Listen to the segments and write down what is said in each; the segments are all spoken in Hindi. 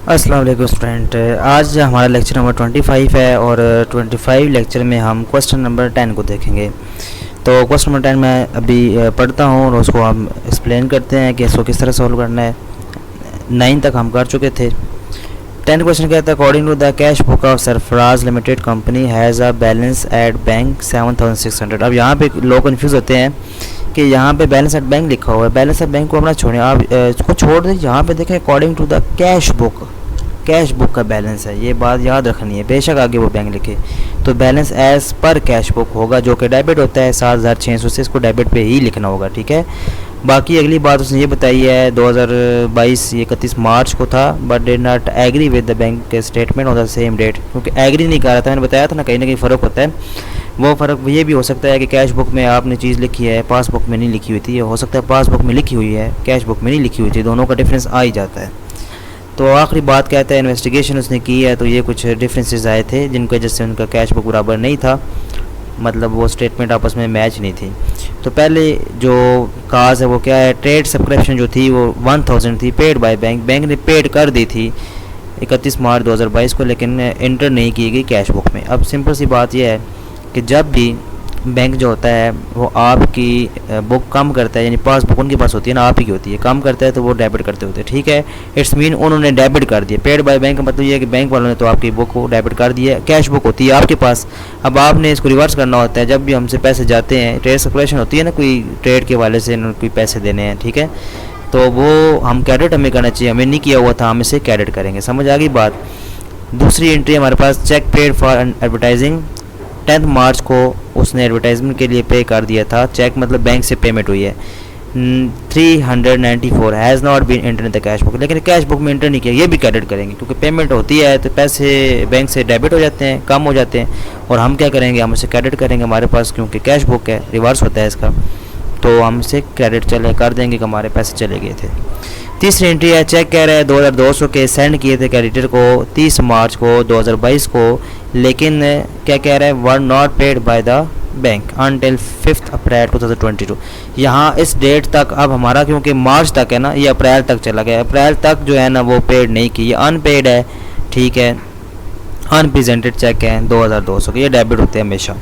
अस्सलाम वालेकुम स्टूडेंट। आज हमारा लेक्चर नंबर 25 है और 25 लेक्चर में हम क्वेश्चन नंबर 10 को देखेंगे। तो क्वेश्चन नंबर 10 मैं अभी पढ़ता हूँ और उसको हम एक्सप्लेन करते हैं कि इसको किस तरह सॉल्व करना है। 9 तक हम कर चुके थे। 10 क्वेश्चन कहता है according to the cash book of Sarfaraz limited company has a balance at bank 7600। अब यहाँ पे लोग कन्फ्यूज़ होते हैं कि यहाँ पे बैलेंस एट बैंक लिखा हुआ है। बैलेंस एट बैंक को अपना छोड़ें, आप इसको छोड़ दें। यहाँ पे देखें according to the cash book का बैलेंस है, ये बात याद रखनी है। बेशक आगे वो बैंक लिखे तो balance as per cash book होगा जो कि डेबिट होता है 7600 से, इसको डेबिट पे ही लिखना होगा, ठीक है। बाकी अगली बात उसने ये बताई है 2022 31 मार्च को था, but did not agree with the bank statement on the same date, क्योंकि एग्री नहीं कर रहा था। मैंने बताया था ना कहीं फ़र्क होता है। वो फ़र्क ये भी हो सकता है कि कैश बुक में आपने चीज़ लिखी है, पासबुक में नहीं लिखी हुई थी। हो सकता है पासबुक में लिखी हुई है, कैश बुक में नहीं लिखी हुई थी, दोनों का डिफरेंस आ ही जाता है। तो आखिरी बात कहता है इन्वेस्टिगेशन उसने की है तो ये कुछ डिफरेंसेस आए थे जिनकी वजह से उनका कैश बुक बराबर नहीं था, मतलब वो स्टेटमेंट आपस में मैच नहीं थी। तो पहले जो काज है वो क्या है, ट्रेड सब्सक्रिप्शन जो थी वो 1000 थी, पेड बाय बैंक ने पेड कर दी थी 31 मार्च 2022 को, लेकिन इंटर नहीं की गई कैश बुक में। अब सिंपल सी बात यह है कि जब भी बैंक जो होता है वो आपकी बुक कम करता है, यानी पासबुक उनके पास होती है ना, आप ही की होती है, कम करता है तो वो डेबिट करते होते हैं, ठीक है। इट्स मीन उन्होंने डेबिट कर दिया। पेड बाय बैंक का मतलब ये है कि बैंक वालों ने तो आपकी बुक को डेबिट कर दिया। कैश बुक होती है आपके पास, अब आपने इसको रिवर्स करना होता है। जब भी हमसे पैसे जाते हैं, ट्रेड सर्कुलेशन होती है ना, कोई ट्रेड के वाले से कोई पैसे देने हैं, ठीक है, तो वो हम क्रेडिट हमें करना चाहिए। हमें नहीं किया हुआ था, हम इसे क्रेडिट करेंगे। समझ आ गई बात। दूसरी एंट्री हमारे पास चेक पेड फॉर एडवर्टाइजिंग 10 मार्च को उसने एडवर्टाइजमेंट के लिए पे कर दिया था। चेक मतलब बैंक से पेमेंट हुई है। 394 has not been enter in the cash book, लेकिन कैश बुक में एंटर नहीं किया, ये भी क्रेडिट करेंगे क्योंकि पेमेंट होती है तो पैसे बैंक से डेबिट हो जाते हैं, कम हो जाते हैं, और हम क्या करेंगे, हम इसे क्रेडिट करेंगे। हमारे पास क्योंकि कैश बुक है, रिवर्स होता है इसका, तो हम इसे क्रेडिट कर देंगे कि हमारे पैसे चले गए थे। तीसरी एंट्री है चेक कह रहा है 2200 के सेंड किए थे क्रेडिटर को 30 मार्च को 2022 को, लेकिन क्या कह रहा है, were not paid by the bank until 5 अप्रैल 2022। यहाँ इस डेट तक, अब हमारा क्योंकि मार्च तक है ना, ये अप्रैल तक चला गया। अप्रैल तक जो है ना वो पेड नहीं की, ये अनपेड है, ठीक है, अनप्रेजेंटेड चेक है 2200 के, ये डेबिट होते हैं हमेशा।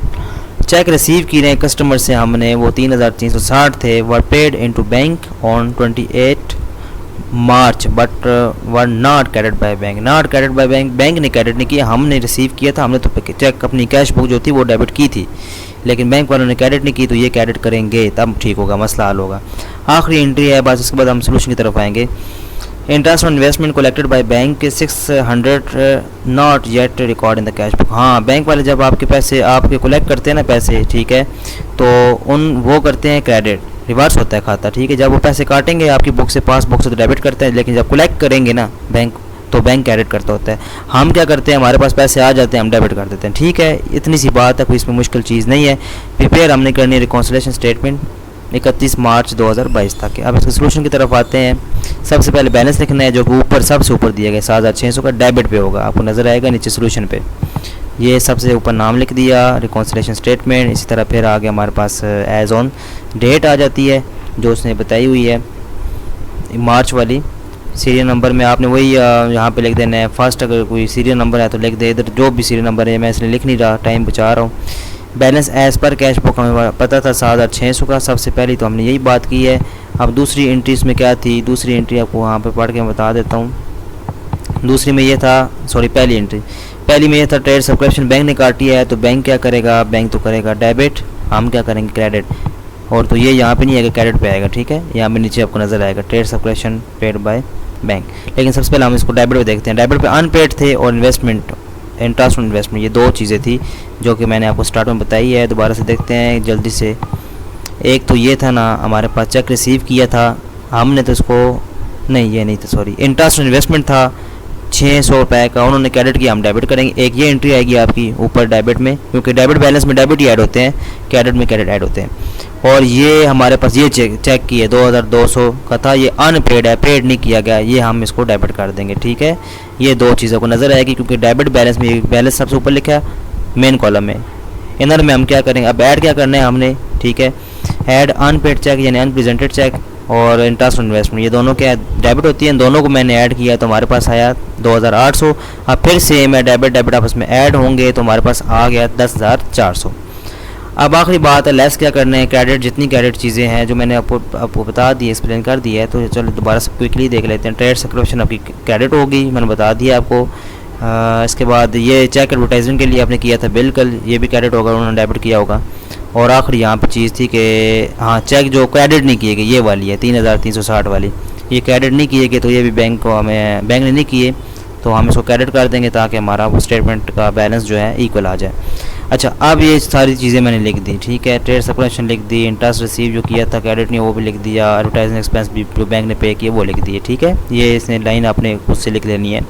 चेक रिसीव की रहे कस्टमर से हमने, वो 3360 थे, वर paid into bank on 28 March but were not credit by bank. Not credit by bank, bank ने क्रेडिट नहीं किया, हमने रिसीव किया था। हमने तो चेक अपनी कैश बुक जो थी वो डेबिट की थी, लेकिन बैंक वालों ने क्रेडिट नहीं की, तो ये क्रेडिट करेंगे तब ठीक होगा, मसला हल होगा। आखिरी एंट्री है, बस इसके बाद हम सोल्यूशन की तरफ आएंगे। Interest on investment collected by bank 600 not yet record in the cash book. हाँ, बैंक वाले जब आपके पैसे आपके कलेक्ट करते हैं ना पैसे, ठीक है, तो वो करते हैं क्रेडिट, रिवर्स होता है खाता, ठीक है। जब वो पैसे काटेंगे आपकी बुक से, पास बुक से, तो डेबिट करते हैं, लेकिन जब कलेक्ट करेंगे ना बैंक, तो बैंक क्रेडिट करता होता है। हम क्या करते हैं, हमारे पास पैसे आ जाते हैं, हम डेबिट कर देते हैं, ठीक है। इतनी सी बात है, कोई इसमें मुश्किल चीज़ नहीं है। प्रिपेयर हमने करनी है रिकॉन्सिलेशन स्टेटमेंट 31 मार्च 2022 तक। अब इसके सोल्यूशन की तरफ आते हैं। सबसे पहले बैलेंस लिखना है जो कि ऊपर सबसे ऊपर दिया गया 7600 का, डेबिट पे होगा, आपको नज़र आएगा नीचे सोल्यूशन पे। ये सबसे ऊपर नाम लिख दिया, रिकॉन्सिलेशन स्टेटमेंट। इसी तरह फिर आगे हमारे पास एज ऑन डेट आ जाती है जो उसने बताई हुई है मार्च वाली। सीरियल नंबर में आपने वही यहाँ पे लिख देना है फर्स्ट, अगर कोई सीरियल नंबर है तो लिख दे इधर, जो भी सीरियल नंबर है, मैं इसलिए लिख नहीं रहा, टाइम बचा रहा हूँ। Balance as per cash book हमें पता था 7600 का, सबसे पहली तो हमने यही बात की है। अब दूसरी एंट्री इसमें क्या थी, दूसरी एंट्री आपको वहाँ पे पढ़ के मैं बता देता हूँ। दूसरी में ये था, सॉरी पहली में ये था ट्रेड सब्सक्रिप्शन बैंक ने काटी है, तो बैंक क्या करेगा, बैंक तो करेगा डेबिट, हम क्या करेंगे क्रेडिट। और तो ये यहाँ पे नहीं आएगा, क्रेडिट पे आएगा, ठीक है। यहाँ पे नीचे आपको नज़र आएगा trade subscription paid by bank, लेकिन सबसे पहले हम इसको डेबिट पे देखते हैं। डेबिट पे अनपेड थे और इन्वेस्टमेंट, इंटरेस्ट ऑन इन्वेस्टमेंट, ये दो चीज़ें थी जो कि मैंने आपको स्टार्ट में बताई है। दोबारा से देखते हैं जल्दी से। एक तो ये था ना, हमारे पास चेक रिसीव किया था हमने, तो इसको नहीं, ये नहीं था, सॉरी, इंटरेस्ट ऑन इन्वेस्टमेंट था 600 रुपये का, उन्होंने क्रेडिट किया, हम डेबिट करेंगे। एक ये एंट्री आएगी आपकी ऊपर डेबिट में, क्योंकि डेबिट बैलेंस में डेबिट ही ऐड होते हैं, क्रेडिट में क्रेडिट ऐड होते हैं। और ये हमारे पास ये चेक की है 2200 का था, ये अनपेड है, पेड नहीं किया गया, ये हम इसको डेबिट कर देंगे, ठीक है। ये दो चीज़ों को नज़र आएगी, क्योंकि डेबिट बैलेंस में बैलेंस सबसे ऊपर लिखा है मेन कॉलम में। इनर में हम क्या करेंगे, अब ऐड क्या करना है हमने, ठीक है, ऐड अनपेड चेक यानी अनप्रेजेंटेड चेक और इंटरेस्ट इन्वेस्टमेंट, ये दोनों क्या डेबिट होती है। दोनों को मैंने ऐड किया तो हमारे पास आया 2800। अब फिर से मैं डेबिट आपस में ऐड होंगे तो हमारे पास आ गया 10,400। अब आखिरी बात है लेस क्या करना है, क्रेडिट, जितनी क्रेडिट चीज़ें हैं जो मैंने आपको बता दी, एक्सप्लेन कर दिया है, तो चलो दोबारा से क्विकली देख लेते हैं। ट्रेड सब्सक्रिप्शन आपकी क्रेडिट होगी, मैंने बता दिया आपको। इसके बाद ये चेक एडवर्टाइजमेंट के लिए आपने किया था बिल कल, ये भी क्रेडिट होगा, उन्होंने डेबिट किया होगा। और आखिरी यहाँ पर चीज़ थी कि हाँ, चेक जो क्रेडिट नहीं किए गए, ये वाली है 3,360 वाली, ये क्रेडिट नहीं किए गए, तो ये भी बैंक को हमें, बैंक ने नहीं किए तो हम इसको क्रेडिट कर देंगे ताकि हमारा वो स्टेटमेंट का बैलेंस जो है इक्वल आ जाए। अच्छा, अब ये सारी चीज़ें मैंने लिख दी, ठीक है। ट्रेड सब्सक्रिप्शन लिख दी, इंटरेस्ट रिसीव जो किया था क्रेडिट नहीं वो भी लिख दिया, एडवर्टाइजिंग एक्सपेंस भी जो बैंक ने पे किए वो लिख दिए, ठीक है। ये इसने लाइन आपने खुद से लिख लेनी है।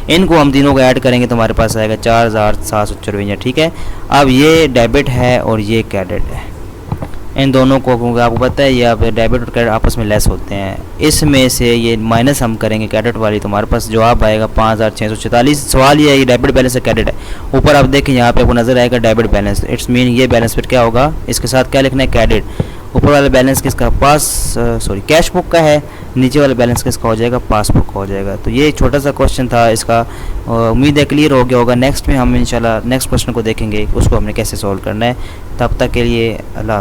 इनको हम तीनों को ऐड करेंगे तो हमारे पास आएगा 4,754, ठीक है। अब ये डेबिट है और ये क्रेडिट है, इन दोनों को, क्योंकि आपको पता है ये आप डेबिट और क्रेडिट आपस में लेस होते हैं, इसमें से ये माइनस हम करेंगे क्रेडिट वाली, तो हमारे पास जवाब आएगा 5,646। सवाल ये है, ये डेबिट बैलेंस है क्रेडिट है। ऊपर आप देखें यहाँ पे आपको नज़र आएगा डेबिट बैलेंस, इट्स मीन ये बैलेंस फिर क्या होगा, इसके साथ क्या लिखना है, क्रेडिट। ऊपर वाला बैलेंस किसका पास, सॉरी कैश बुक का है, नीचे वाला बैलेंस किसका हो जाएगा, पासबुक का हो जाएगा। तो ये छोटा सा क्वेश्चन था इसका, उम्मीद है क्लियर हो गया होगा। नेक्स्ट में हम इंशाल्लाह नेक्स्ट क्वेश्चन को देखेंगे, उसको हमने कैसे सॉल्व करना है। तब तक के लिए अल्लाह।